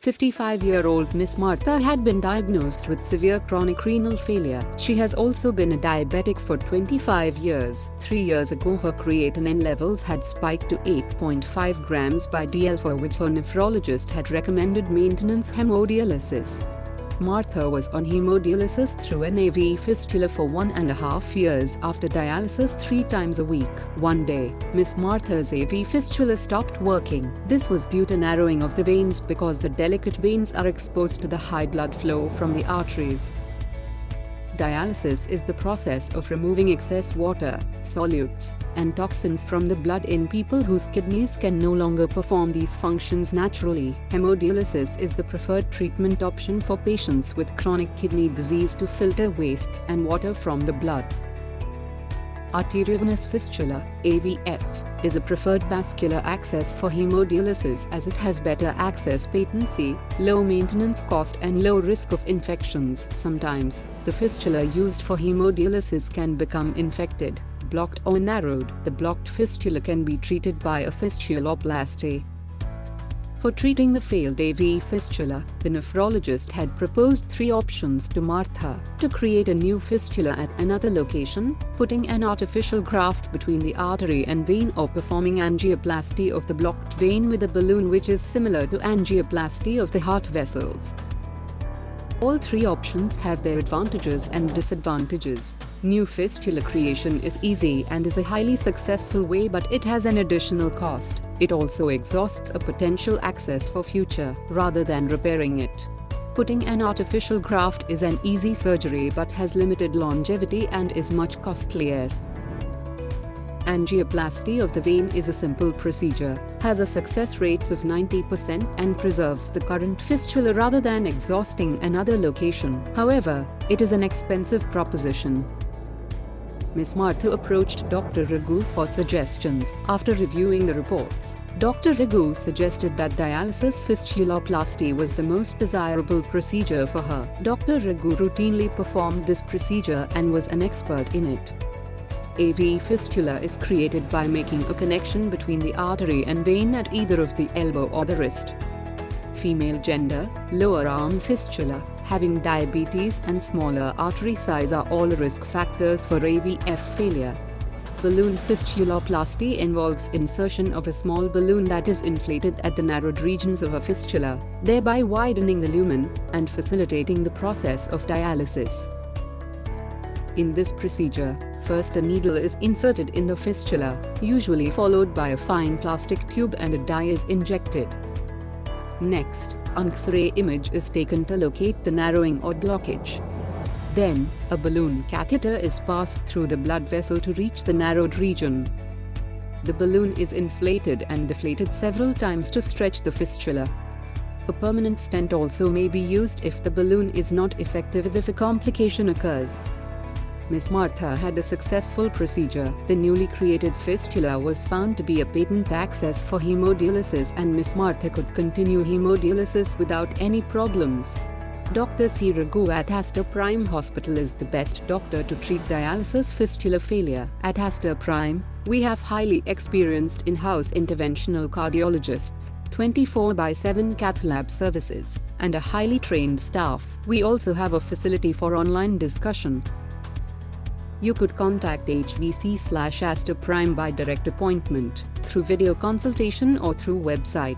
55-year-old Miss Martha had been diagnosed with severe chronic renal failure. She has also been a diabetic for 25 years. 3 years ago, her creatinine levels had spiked to 8.5 grams by dl, for which her nephrologist had recommended maintenance hemodialysis. Martha was on hemodialysis through an AV fistula for 1.5 years after dialysis 3 times a week. One day, Miss Martha's AV fistula stopped working. This was due to narrowing of the veins because the delicate veins are exposed to the high blood flow from the arteries. Dialysis is the process of removing excess water, solutes, and toxins from the blood in people whose kidneys can no longer perform these functions naturally. Hemodialysis is the preferred treatment option for patients with chronic kidney disease to filter wastes and water from the blood. Arteriovenous fistula, AVF, is a preferred vascular access for hemodialysis as it has better access patency, low maintenance cost and low risk of infections. Sometimes, the fistula used for hemodialysis can become infected, blocked or narrowed. The blocked fistula can be treated by a fistuloplasty. For treating the failed AV fistula, the nephrologist had proposed 3 options to Martha: to create a new fistula at another location, putting an artificial graft between the artery and vein, or performing angioplasty of the blocked vein with a balloon, which is similar to angioplasty of the heart vessels. All 3 options have their advantages and disadvantages. New fistula creation is easy and is a highly successful way, but it has an additional cost. It also exhausts a potential access for future, rather than repairing it. Putting an artificial graft is an easy surgery but has limited longevity and is much costlier. Angioplasty of the vein is a simple procedure, has a success rate of 90% and preserves the current fistula rather than exhausting another location. However, it is an expensive proposition. Miss Martha approached Dr. Raghu for suggestions. After reviewing the reports, Dr. Raghu suggested that dialysis fistuloplasty was the most desirable procedure for her. Dr. Raghu routinely performed this procedure and was an expert in it. AV fistula is created by making a connection between the artery and vein at either of the elbow or the wrist. Female gender, lower arm fistula, having diabetes and smaller artery size are all risk factors for AVF failure. Balloon fistuloplasty involves insertion of a small balloon that is inflated at the narrowed regions of a fistula, thereby widening the lumen and facilitating the process of dialysis. In this procedure, first a needle is inserted in the fistula, usually followed by a fine plastic tube, and a dye is injected. Next, an X-ray image is taken to locate the narrowing or blockage. Then, a balloon catheter is passed through the blood vessel to reach the narrowed region. The balloon is inflated and deflated several times to stretch the fistula. A permanent stent also may be used if the balloon is not effective if a complication occurs. Miss Martha had a successful procedure. The newly created fistula was found to be a patent access for hemodialysis, and Miss Martha could continue hemodialysis without any problems. Dr. C. Raghu at Aster Prime Hospital is the best doctor to treat dialysis fistula failure. At Aster Prime, we have highly experienced in-house interventional cardiologists, 24/7 cath lab services, and a highly trained staff. We also have a facility for online discussion. You could contact HVC/Aster Prime by direct appointment, through video consultation or through website.